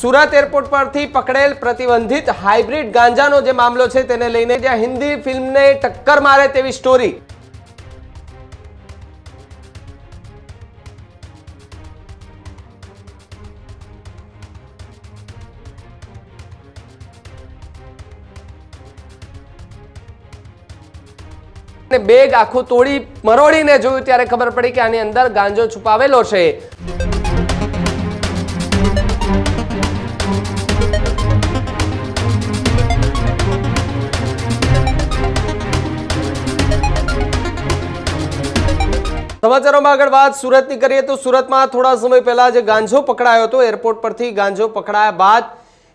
Surat airport પરથી પકડેલ પ્રતિબંધિત hybrid ગાંજાનો જે મામલો છે તેને લઈને જ્યાં હિન્દી ફિલ્મને ટક્કર મારે તેવી સ્ટોરી બેગ આખું તોડી મરોડીને જોયું ત્યારે ખબર પડી કે આની અંદર ગાંજો છુપાવેલો છે। સમાચારોમાં આગળ વાત સુરતની કરીએ તો સુરતમાં થોડા સમય પહેલા જે ગાંજો પકડાયો હતો એરપોર્ટ પરથી ગાંજો પકડાયા બાદ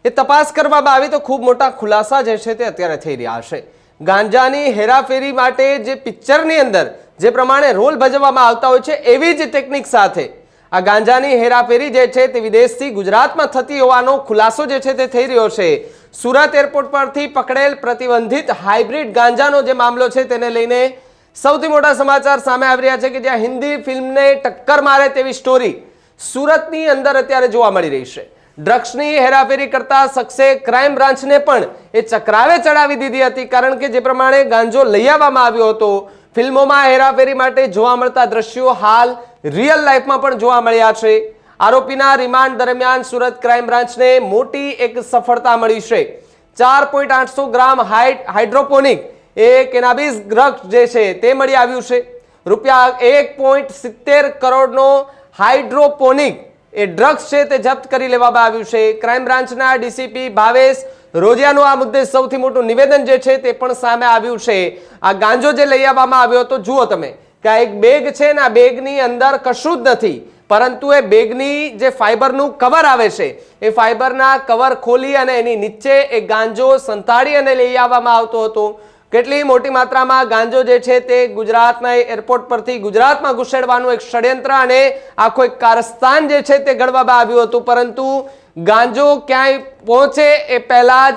એ તપાસ કરવામાં આવી તો ખૂબ મોટા ખુલાસા જે છે તે અત્યારે થઈ રહ્યા છે। ગાંજાની હેરાફેરી માટે જે પિક્ચરની અંદર જે પ્રમાણે રોલ ભજવવામાં આવતા હોય છે એવી જ ટેકનિક સાથે આ ગાંજાની હેરાફેરી જે છે તે વિદેશથી ગુજરાતમાં થતી હોવાનો ખુલાસો જે છે તે થઈ રહ્યો છે। સુરત એરપોર્ટ પરથી પકડેલ પ્રતિબંધિત હાઇબ્રિડ ગાંજાનો જે મામલો છે તેને લઈને સૌથી મોટા સમાચાર સામે આવી રહ્યા છે કે જ્યાં હિન્દી ફિલ્મને ટક્કર મારે તેવી સ્ટોરી સુરતની અંદર અત્યારે જોવા મળી રહી છે। ડ્રગ્સની હેરાફેરી કરતા શખ્સે ક્રાઇમ બ્રાન્ચને પણ એ ચક્રાવે ચડાવી દીધી હતી કારણ કે જે પ્રમાણે ગાંજો લઈ આવવામાં આવ્યો હતો ફિલ્મોમાં હેરાફેરી માટે જોવા મળતા દ્રશ્યો હાલ રિયલ લાઈફમાં પણ જોવા મળ્યા છે। આરોપીના રિમાન્ડ દરમિયાન સુરત ક્રાઇમ બ્રાન્ચને મોટી એક સફળતા મળી છે। 4.800 ગ્રામ હાઇડ્રોપોનિક એ કેનાબિસ ડ્રગ્સ જે છે તે મળી આવ્યું છે। રૂપિયા 1.70 કરોડનો હાઇડ્રોપોનિક એ ડ્રગ્સ છે તે જપ્ત કરી લેવામાં આવ્યું છે। ક્રાઇમ બ્રાન્ચના ડીસીપી ભાવેશ રોજિયાનું આ મુદ્દે સૌથી મોટું નિવેદન જે છે તે પણ સામે આવ્યું છે। આ ગાંજો જે લઈ આવવામાં આવ્યો હતો જુઓ તમે કે આ એક બેગ છે ને આ બેગની અંદર કશું જ નથી પરંતુ એ બેગની જે ફાઈબરનું કવર આવે છે એ ફાઈબરના કવર ખોલી અને એની નીચે એ ગાંજો સંતાડી અને લઈ આવવામાં આવતો હતો। કેટલી મોટી માત્રામાં ગાંજો જે છે તે ગુજરાતના એરપોર્ટ પરથી ગુજરાતમાં ઘુસેડવાનું એક ષડયંત્ર અને આખો એક કારસ્તાન જે છે તે ઘડવામાં આવ્યું હતું પરંતુ ગાંજો ક્યાંય પહોંચે એ પહેલા જ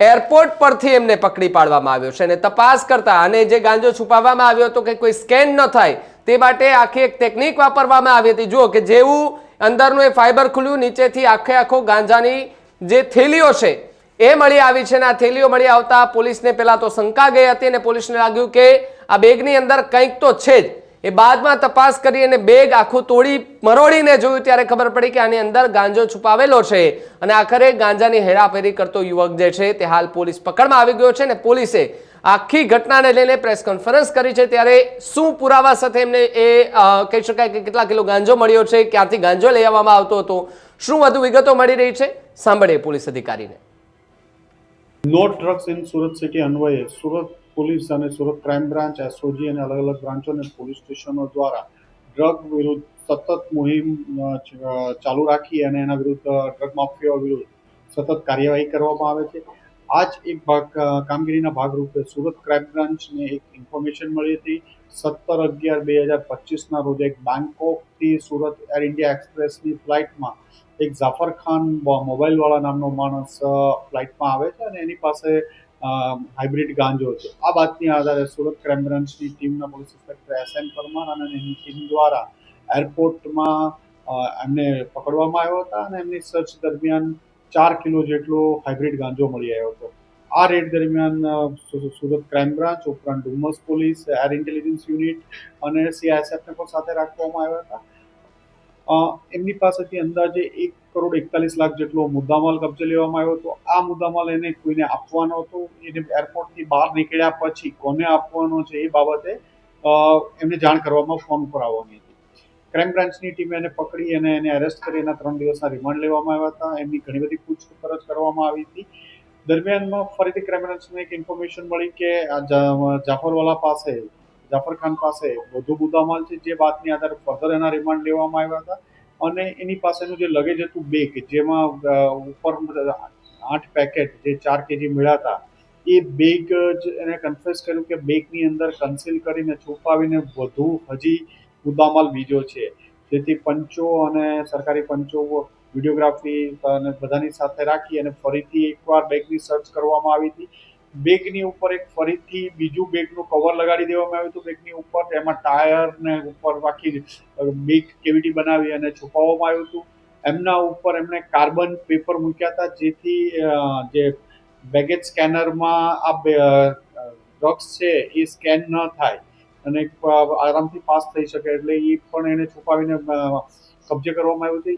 એરપોર્ટ પરથી એમને પકડી પાડવામાં આવ્યો છે અને તપાસ કરતા અને જે ગાંજો છુપાવવામાં આવ્યો હતો કે કોઈ સ્કેન ન થાય તે માટે આખી એક ટેકનિક વાપરવામાં આવી હતી। જુઓ કે જેવું અંદરનું એ ફાઈબર ખુલ્યું નીચેથી આખો ગાંજાની જે થેલીઓ છે એ મળી આવી છે અને આ થેલીઓ મળી આવતા પોલીસને પહેલા તો શંકા ગઈ હતી અને પોલીસને લાગ્યું કે આ બેગની અંદર કંઈક તો છે જ। એ બાદમાં તપાસ કરી અને બેગ આખું તોડી મરોડીને જોયું ત્યારે ખબર પડી કે આની અંદર ગાંજો છુપાવેલો છે અને આખરે ગાંજાની હેરાફેરી કરતો યુવક જે છે તે હાલ પોલીસ પકડમાં આવી ગયો છે અને પોલીસે આખી ઘટનાને લઈને પ્રેસ કોન્ફરન્સ કરી છે। ત્યારે શું પુરાવા સાથે એમને એ કહી શકાય કે કેટલા કિલો ગાંજો મળ્યો છે ક્યાંથી ગાંજો લઈ આવવામાં આવતો હતો શું વધુ વિગતો મળી રહી છે સાંભળીએ પોલીસ અધિકારીને। No drugs in Surat city અન્વયે સુરત પોલીસ અને સુરત ક્રાઇમ બ્રાન્ચ એસઓજી અને અલગ અલગ બ્રાન્ચો અને પોલીસ સ્ટેશનો દ્વારા ડ્રગ વિરુદ્ધ સતત મુહિમ ચાલુ રાખી અને એના વિરુદ્ધ ડ્રગ માફિયાઓ વિરુદ્ધ સતત કાર્યવાહી કરવામાં આવે છે। આ જ એક કામગીરીના ભાગરૂપે સુરત ક્રાઇમ બ્રાન્ચને એક ઇન્ફોર્મેશન મળી હતી। 17/11/2025ના રોજ એક બેંકોકથી સુરત એર ઇન્ડિયા એક્સપ્રેસની ફ્લાઇટમાં એક જાફર ખાન મોબાઈલવાળા નામનો માણસ ફ્લાઇટમાં આવે છે અને એની પાસે હાઇબ્રિડ ગાંજો છે। આ બાતમી આધારે સુરત ક્રાઇમ બ્રાન્ચની ટીમના પોલીસ ઇન્સ્પેક્ટર SM પરમાર અને એની ટીમ દ્વારા એરપોર્ટમાં એમને પકડવામાં આવ્યા હતા અને એમની સર્ચ દરમિયાન 4 કિલો જેટલો હાઇબ્રિડ ગાંજો મળી આવ્યો હતો। આ રેડ દરમિયાન સુરત ક્રાઇમ બ્રાન્ચ ઉપરાંત Dumas police air intelligence unit અને CISFને પણ સાથે રાખવામાં આવ્યા હતા। એમની પાસેથી અંદાજે 1.41 કરોડ જેટલો મુદ્દામાલ કબજે લેવામાં આવ્યો હતો। આ મુદ્દામાલ એને કોઈને આપવાનો હતો એને એરપોર્ટથી બહાર નીકળ્યા પછી કોને આપવાનો છે એ બાબતે એમને જાણ કરવામાં ફોન પર આવવાની હતી। ક્રાઇમ બ્રાન્ચની ટીમે એને પકડી અને એને એરેસ્ટ કરી એના 3 દિવસના રિમાન્ડ લેવામાં આવ્યા હતા। એમની ઘણી બધી પૂછપરછ કરવામાં આવી હતી। દરમિયાનમાં ફરીથી ક્રાઇમ બ્રાન્ચને એક ઇન્ફોર્મેશન મળી કે જાફર ખાન પાસે વધુ મુદ્દામાલ છે જે વાતની આધારે ફર્ધર એના રિમાન્ડ લેવામાં આવ્યા હતા અને એની પાસેનું જે લગેજ હતું બેગ જેમાં ઉપર 8 પેકેટ જે 4 kg મળ્યા હતા એ બેગ જ એને કન્ફેસ કર્યું કે બેગની અંદર કન્સીલ કરીને છુપાવીને વધુ હજી મુદ્દામાલ બીજો છે। જેથી પંચો અને સરકારી પંચો વિડીયોગ્રાફી અને બધાની સાથે રાખી અને ફરીથી એકવાર બેગની સર્ચ કરવામાં આવી હતી। બેગની ઉપર એક ફરીથી બીજું બેગનું કવર લગાડી દેવામાં આવ્યું હતું બેગની ઉપર એમાં ટાયર ને ઉપર આખી બેગ કેવિટી બનાવી અને છુપાવવામાં આવ્યું હતું। એમના ઉપર એમણે કાર્બન પેપર મૂક્યા હતા, જેથી જે બેગેજ સ્કેનરમાં આ ડ્રગ્સ છે એ સ્કેન ન થાય અને આરામથી પાસ થઈ શકે, એટલે એ પણ એને છુપાવીને કબજે કરવામાં આવ્યું હતું.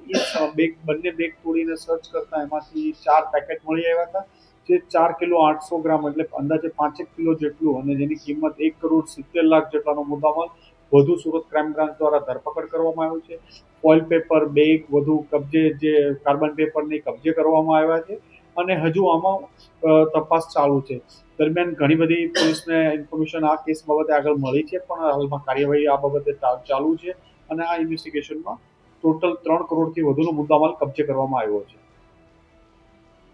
એ બંને બેગ તોડીને સર્ચ કરતા એમાંથી 4 પેકેટ મળી આવ્યા હતા, જે 4 કિલો 800 ગ્રામ એટલે અંદાજે 5 કિલો જેટલું, અને જેની કિંમત 1,70,00,000 જેટલાનો મુદ્દામાલ વધુ સુરત ક્રાઇમ બ્રાન્ચ દ્વારા ધરપકડ કરવામાં આવ્યું છે. ફોઇલ પેપર, બેગ વધુ કબજે, જે કાર્બન પેપરની કબજે કરવામાં આવ્યા છે, અને હજુ આમાં તપાસ ચાલુ છે. દરમિયાન ઘણી બધી પોલીસને ઇન્ફોર્મેશન આ કેસ બાબતે આગળ મળી છે, પણ હાલમાં કાર્યવાહી આ બાબતે ચાલુ છે, અને આ ઇન્વેસ્ટિગેશનમાં ટોટલ 3 કરોડથી વધુનો મુદ્દામાલ કબજે કરવામાં આવ્યો છે.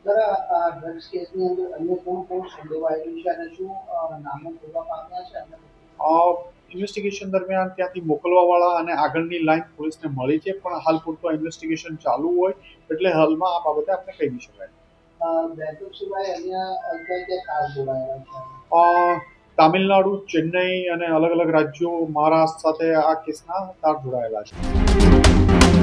આ ડ્રગ્સ કેસની અંદર અન્ય કોણ સંડોવાયેલું છે અને શું નામો ખોલવા પામ્યા છે? ઇન્વેસ્ટિગેશન દરમિયાન ત્યાંથી મોકલવાવાળા અને આગળની લાઈન પોલીસને મળી છે, પણ હાલ પૂરતું ઇન્વેસ્ટિગેશન ચાલુ હોય એટલે હાલમાં આ બાબતે આપણે કહી નહીં શકાય. બેંકોક સિવાય અન્ય કયા ખાસ જોડાયેલા છે? તામિલનાડુ, ચેન્નઈ અને અલગ અલગ રાજ્યો, મહારાષ્ટ્ર સાથે આ કેસના તાર જોડાયેલા છે.